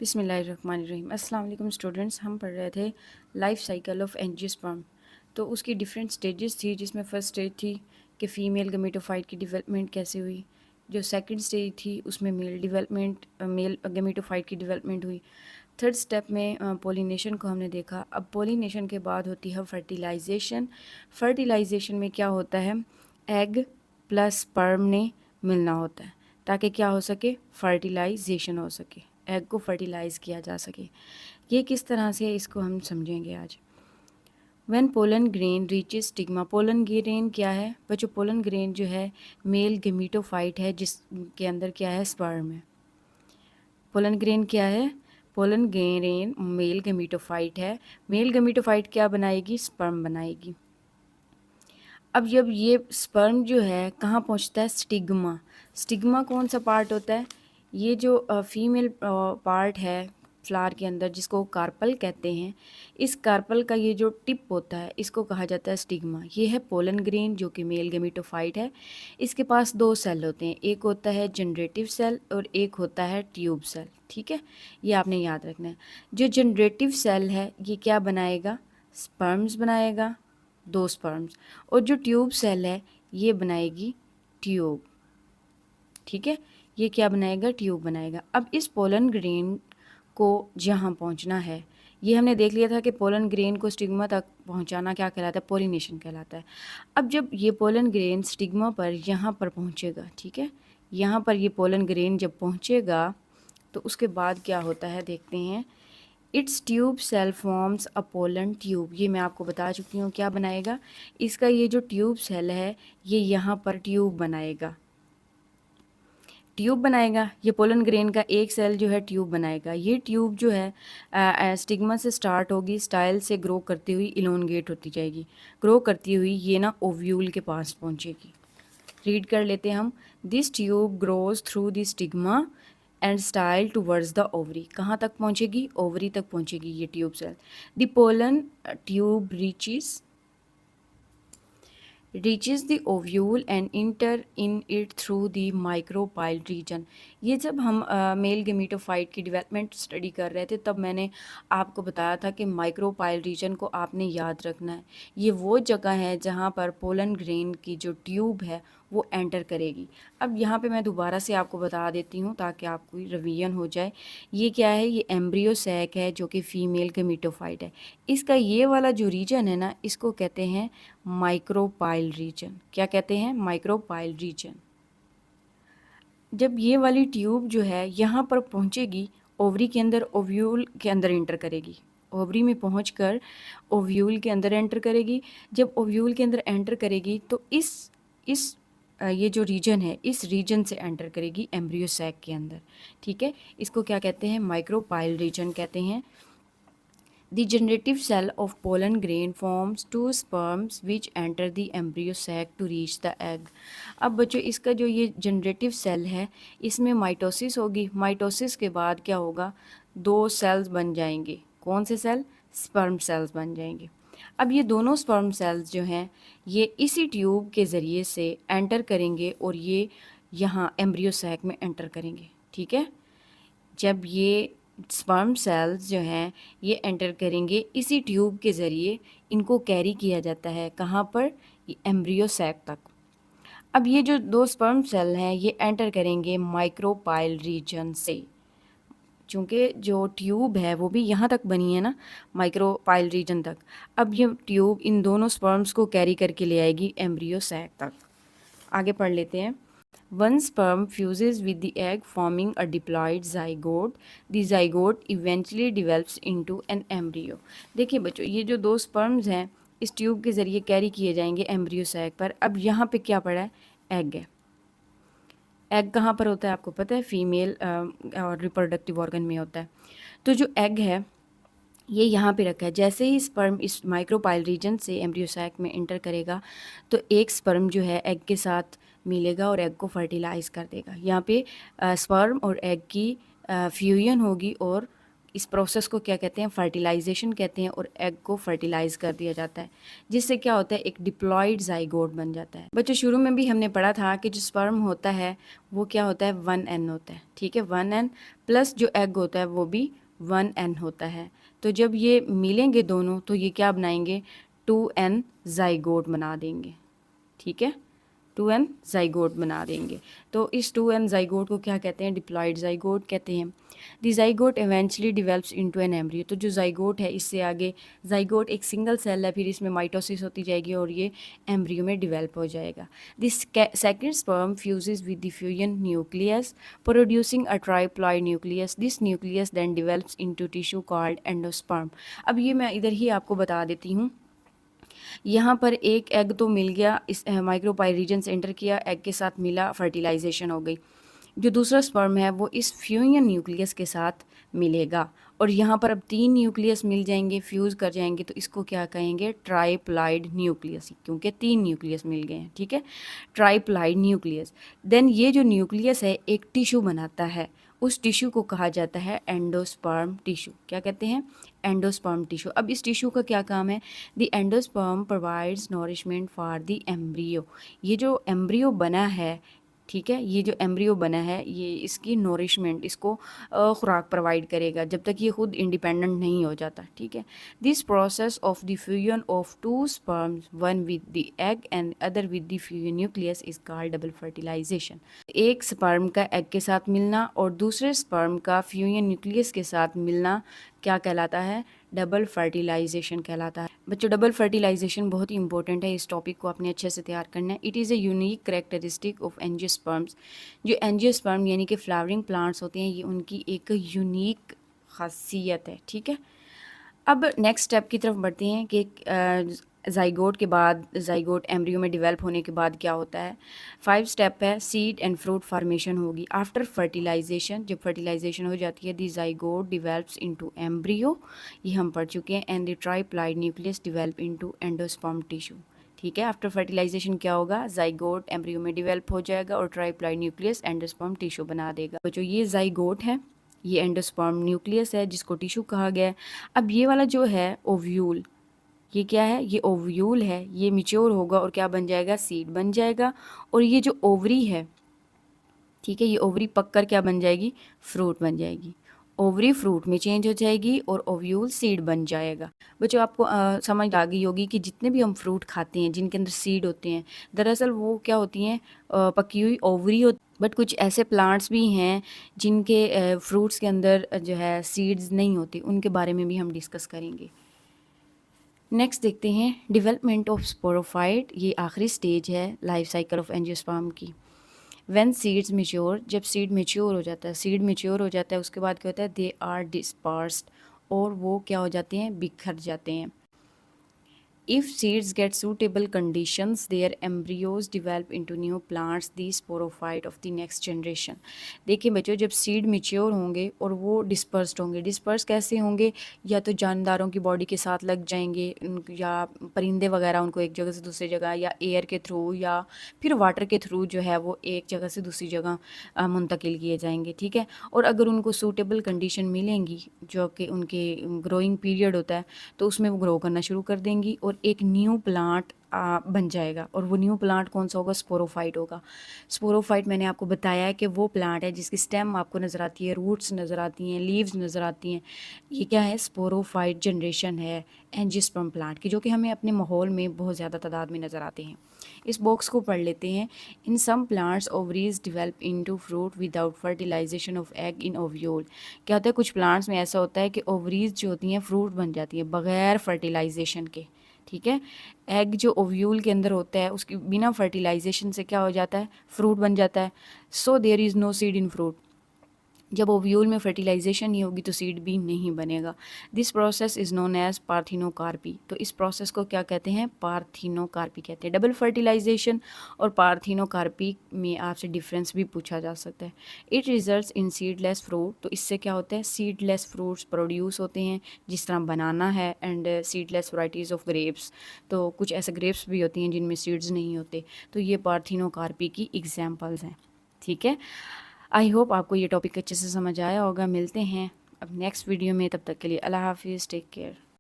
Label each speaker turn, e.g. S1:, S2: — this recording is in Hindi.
S1: बिस्मिल्लाहिर्रहमानिर्रहीम। अस्सलाम वालेकुम स्टूडेंट्स। हम पढ़ रहे थे लाइफ साइकिल ऑफ एंजियोस्पर्म। तो उसकी डिफरेंट स्टेजेस थी, जिसमें फ़र्स्ट स्टेज थी कि फ़ीमेल गमेटोफाइट की डेवलपमेंट कैसे हुई। जो सेकंड स्टेज थी उसमें मेल गमेटोफाइट की डेवलपमेंट हुई। थर्ड स्टेप में पोलिनेशन को हमने देखा। अब पोलिनेशन के बाद होती है फर्टिलाइजेशन। फर्टिलाइजेशन में क्या होता है, एग प्लस स्पर्म ने मिलना होता है ताकि क्या हो सके, फर्टिलाइजेशन हो सके, एग को फर्टिलाइज किया जा सके। ये किस तरह से है इसको हम समझेंगे आज। When pollen grain reaches stigma, pollen grain क्या है बच्चों? पोलन ग्रेन जो है मेल गेमीटोफाइट है, जिसके अंदर क्या है, स्पर्म है। पोलन ग्रेन क्या है? पोलन ग्रेन मेल गेमीटोफाइट है। मेल गेमीटोफाइट क्या बनाएगी? स्पर्म बनाएगी। अब जब ये स्पर्म जो है कहाँ पहुँचता है? स्टिग्मा। स्टिग्मा कौन सा पार्ट होता है? ये जो फीमेल पार्ट है फ्लावर के अंदर, जिसको कार्पल कहते हैं, इस कार्पल का ये जो टिप होता है इसको कहा जाता है स्टिग्मा। ये है पोलन ग्रेन जो कि मेल गेमीटोफाइट है। इसके पास दो सेल होते हैं, एक होता है जनरेटिव सेल और एक होता है ट्यूब सेल। ठीक है, ये आपने याद रखना है। जो जनरेटिव सेल है ये क्या बनाएगा? स्पर्म्स बनाएगा, दो स्पर्म्स। और जो ट्यूब सेल है ये बनाएगी ट्यूब। ठीक है, ये क्या बनाएगा? ट्यूब बनाएगा। अब इस पोलन ग्रेन को जहाँ पहुँचना है, ये हमने देख लिया था कि पोलन ग्रेन को स्टिग्मा तक पहुँचाना क्या कहलाता है? पोलिनेशन कहलाता है। अब जब ये पोलन ग्रेन स्टिग्मा पर यहाँ पर पहुँचेगा, ठीक है, यहाँ पर ये पोलन ग्रेन जब पहुँचेगा तो उसके बाद क्या होता है देखते हैं। Its tube cell forms a pollen tube. ये मैं आपको बता चुकी हूँ क्या बनाएगा। इसका ये जो ट्यूब सेल है ये यहाँ पर ट्यूब बनाएगा, ट्यूब बनाएगा। ये पोलन ग्रेन का एक सेल जो है ट्यूब बनाएगा। ये ट्यूब जो है स्टिग्मा से स्टार्ट होगी, स्टाइल से ग्रो करती हुई इलोंगेट होती जाएगी, ग्रो करती हुई ये ना ओव्यूल के पास पहुँचेगी। रीड कर लेते हैं हम। This tube grows through the stigma and style towards the ovary. कहाँ तक पहुँचेगी? ओवरी तक पहुँचेगी ये tube cell. The pollen tube reaches the ovule and enter in it through the micropyle region। ये जब हम मेल गेमीटोफाइट की डेवलपमेंट स्टडी कर रहे थे तब मैंने आपको बताया था कि माइक्रोपाइल रीजन को आपने याद रखना है। ये वो जगह है जहाँ पर पोलन ग्रेन की जो ट्यूब है वो एंटर करेगी। अब यहाँ पे मैं दोबारा से आपको बता देती हूँ ताकि आपको रिवीजन हो जाए। ये क्या है? ये एम्ब्रियो सैक है जो कि फीमेल गेमीटोफाइट है। इसका ये वाला जो रीजन है ना, इसको कहते हैं माइक्रोपाइल रीजन। क्या कहते हैं? Micropyle region. जब ये वाली ट्यूब जो है यहाँ पर पहुँचेगी ओवरी के अंदर, ओव्यूल के अंदर एंटर करेगी। ओवरी में पहुँचकर ओव्यूल के अंदर एंटर करेगी। जब ओव्यूल के अंदर एंटर करेगी तो इस ये जो रीजन है इस रीजन से एंटर करेगी एम्ब्रियो सैक के अंदर। ठीक है, इसको क्या कहते हैं? माइक्रोपाइल रीजन कहते हैं। The generative cell of pollen grain forms two sperms which enter the embryo sac to reach the egg। अब बच्चों इसका जो ये जनरेटिव सेल है इसमें माइटोसिस होगी। माइटोसिस के बाद क्या होगा? दो सेल्स बन जाएंगे। कौन से सेल? स्पर्म सेल्स बन जाएंगे। अब ये दोनों स्पर्म सेल्स जो हैं ये इसी ट्यूब के ज़रिए से एंटर करेंगे और ये यहाँ एम्ब्रियो सैक में एंटर करेंगे। ठीक है, जब ये स्पर्म सेल्स जो हैं ये एंटर करेंगे इसी ट्यूब के ज़रिए, इनको कैरी किया जाता है कहाँ पर? एम्ब्रियो सैक तक। अब ये जो दो स्पर्म सेल हैं ये एंटर करेंगे माइक्रोपाइल रीजन से। चूँकि जो ट्यूब है वो भी यहाँ तक बनी है ना, माइक्रोपाइल रीजन तक। अब ये ट्यूब इन दोनों स्पर्म्स को कैरी करके ले आएगी एम्ब्रियो सैक तक। आगे पढ़ लेते हैं। One sperm fuses with the egg forming a diploid zygote. The zygote eventually develops into an embryo। देखिए बच्चों ये जो दो स्पर्म्स हैं इस ट्यूब के ज़रिए कैरी किए जाएंगे एम्ब्रियो सैक पर। अब यहाँ पे क्या पड़ा है? एग है। एग कहाँ पर होता है आपको पता है? फीमेल और रिप्रोडक्टिव ऑर्गन में होता है। तो जो एग है ये यहाँ पे रखा है। जैसे ही स्पर्म इस माइक्रोपाइल रीजन से एम्ब्रियो सैक में एंटर करेगा तो एक स्पर्म जो है एग के साथ मिलेगा और एग को फर्टिलाइज कर देगा। यहाँ पे स्पर्म और एग की फ्यूजन होगी और इस प्रोसेस को क्या कहते हैं, फर्टिलाइजेशन कहते हैं, और एग को फर्टिलाइज कर दिया जाता है, जिससे क्या होता है, एक डिप्लॉयड जाइगोट बन जाता है। बच्चों शुरू में भी हमने पढ़ा था कि जो स्पर्म होता है वो क्या होता है, 1n होता है, ठीक है, 1n प्लस जो एग होता है वो भी 1n होता है। तो जब ये मिलेंगे दोनों तो ये क्या बनाएंगे, 2n जाइगोट बना देंगे, ठीक है, 2n जाइगोट बना देंगे। तो इस 2n जाइगोट को क्या कहते हैं, डिप्लॉयड जाइगोट कहते हैं। The zygote eventually develops into an embryo. तो जो जाइगोट है इससे आगे, जाइगोट एक सिंगल सेल है, फिर इसमें माइटोसिस होती जाएगी और ये एम्ब्रियो में डिवेल्प हो जाएगा। This second sperm fuses with the fusion nucleus producing a triploid nucleus. This nucleus then develops into tissue called endosperm. अब ये मैं इधर ही आपको बता देती हूँ, यहाँ पर एक एग तो मिल गया, इस माइक्रोपाइल रीजन से एंटर किया, एग के साथ मिला, फर्टिलाइजेशन हो गई। जो दूसरा स्पर्म है वो इस फ्यूजन न्यूक्लियस के साथ मिलेगा, और यहाँ पर अब 3 न्यूक्लियस मिल जाएंगे, फ्यूज़ कर जाएंगे, तो इसको क्या कहेंगे, ट्राइप्लॉइड न्यूक्लियस, क्योंकि 3 न्यूक्लियस मिल गए हैं, ठीक है, ट्राइप्लॉइड न्यूक्लियस। देन ये जो न्यूक्लियस है एक टिश्यू बनाता है, उस टिश्यू को कहा जाता है एंडोस्पर्म टिश्यू। क्या कहते हैं, एंडोस्पर्म टिश्यू। अब इस टिश्यू का क्या काम है, the endosperm provides nourishment for the embryo. ये जो एम्ब्रियो बना है, ठीक है, ये जो एम्ब्रियो बना है ये इसकी नोरिशमेंट, इसको खुराक प्रोवाइड करेगा जब तक ये खुद इंडिपेंडेंट नहीं हो जाता, ठीक है। This process of the fusion of 2 sperms, one with the egg and other with the fusion nucleus, is called double fertilisation. एक स्पर्म का एग के साथ मिलना और दूसरे स्पर्म का फ्यूजन न्यूक्लियस के साथ मिलना क्या कहलाता है, डबल फर्टिलाइजेशन कहलाता है। बच्चों डबल फर्टिलाइजेशन बहुत ही इंपॉर्टेंट है, इस टॉपिक को आपने अच्छे से तैयार करना है। It is a unique characteristic of angiosperms. जो एंजियोस्पर्म यानी कि फ्लावरिंग प्लांट्स होते हैं, ये उनकी एक यूनिक खासियत है, ठीक है। अब नेक्स्ट स्टेप की तरफ बढ़ते हैं कि जाइगोट के बाद, जाइगोट एम्ब्रियो में डिवेल्प होने के बाद क्या होता है। 5 स्टेप है, सीड एंड फ्रूट फार्मेशन होगी आफ्टर फर्टिलाइजेशन। जब फर्टिलाइजेशन हो जाती है, दी जाइगोट डिवेल्प्स इनटू एम्ब्रियो, ये हम पढ़ चुके हैं, and the triploid nucleus develop into endosperm tissue, ठीक है। आफ्टर फर्टिलाइजेशन क्या होगा, जाइगोट एम्ब्रियो में डिवेल्प हो जाएगा और ट्राइप्लॉइड न्यूक्लियस एंडोस्पर्म टिश्यू बना देगा। तो जो ये जाइगोट है, ये एंडोस्पर्म न्यूक्लियस है जिसको टिश्यू कहा गया है। अब ये वाला जो है ओव्यूल, ये क्या है, ये ओव्यूल है, ये मिच्योर होगा और क्या बन जाएगा, सीड बन जाएगा। और ये जो ओवरी है, ठीक है, ये ओवरी पककर क्या बन जाएगी, फ्रूट बन जाएगी। ओवरी फ्रूट में चेंज हो जाएगी और ओव्यूल सीड बन जाएगा। बच्चों आपको समझ आ गई होगी कि जितने भी हम फ्रूट खाते हैं जिनके अंदर सीड होते हैं, दरअसल वो क्या होती हैं, पकी हुई ओवरी होती। बट कुछ ऐसे प्लांट्स भी हैं जिनके फ्रूट्स के अंदर जो है सीड्स नहीं होती, उनके बारे में भी हम डिस्कस करेंगे। नेक्स्ट देखते हैं डेवलपमेंट ऑफ स्पोरोफाइट। ये आखिरी स्टेज है लाइफ साइकिल ऑफ एंजियोस्पर्म की। व्हेन सीड्स मेच्योर, जब सीड मेच्योर हो जाता है, सीड मेच्योर हो जाता है, उसके बाद क्या होता है, दे आर डिस्पर्स्ड, और वो क्या हो जाते हैं, बिखर जाते हैं। If seeds get suitable conditions, their embryos develop into new plants, the sporophyte of the next generation। देखिए बच्चों, जब सीड मेच्योर होंगे और वो डिस्पर्स्ड होंगे, डिस्पर्स कैसे होंगे, या तो जानदारों की बॉडी के साथ लग जाएंगे, या परिंदे वगैरह उनको एक जगह से दूसरी जगह, या एयर के थ्रू, या फिर वाटर के थ्रू जो है वो एक जगह से दूसरी जगह मुंतकिल किए जाएंगे, ठीक है। और अगर उनको सूटेबल कंडीशन मिलेंगी, जो कि उनके ग्रोइंग पीरियड होता है, तो उसमें वो ग्रो करना शुरू कर देंगी और एक न्यू प्लांट बन जाएगा। और वो न्यू प्लांट कौन सा होगा, स्पोरोफाइट होगा। स्पोरोफाइट मैंने आपको बताया है कि वो प्लांट है जिसकी स्टेम आपको नज़र आती है, रूट्स नज़र आती हैं, लीव्स नज़र आती हैं। ये क्या है, स्पोरोफाइट जनरेशन है एंजियोस्पर्म प्लांट की, जो कि हमें अपने माहौल में बहुत ज़्यादा तादाद में नज़र आते हैं। इस बॉक्स को पढ़ लेते हैं। In some plants ovaries develop into fruit without fertilization of egg in ovule. क्या होता है, कुछ प्लांट्स में ऐसा होता है कि ओवरीज जो होती हैं फ्रूट बन जाती है बगैर फर्टिलाइजेशन के, ठीक है। एग जो ओव्यूल के अंदर होता है उसकी बिना फर्टिलाइजेशन से क्या हो जाता है, फ्रूट बन जाता है। So there is no seed in fruit. जब ओव्यूल में फर्टिलाइजेशन नहीं होगी तो सीड भी नहीं बनेगा। This process is known as parthenocarpy. तो इस प्रोसेस को क्या कहते हैं, पार्थिनोकार्पी कहते हैं। डबल फर्टिलाइजेशन और पार्थिनोकार्पी में आपसे डिफरेंस भी पूछा जा सकता है। It results in seedless fruit. तो इससे क्या होता है, सीडलेस फ्रूट्स प्रोड्यूस होते हैं, जिस तरह बनाना है, and seedless varieties of grapes. तो कुछ ऐसे ग्रेप्स भी होती हैं जिनमें सीड्स नहीं होते। तो ये पार्थिनोकार्पी की एग्जाम्पल्स हैं, ठीक है। आई होप आपको ये टॉपिक अच्छे से समझ आया होगा। मिलते हैं अब नेक्स्ट वीडियो में, तब तक के लिए अल्लाह हाफ़िज़, टेक केयर।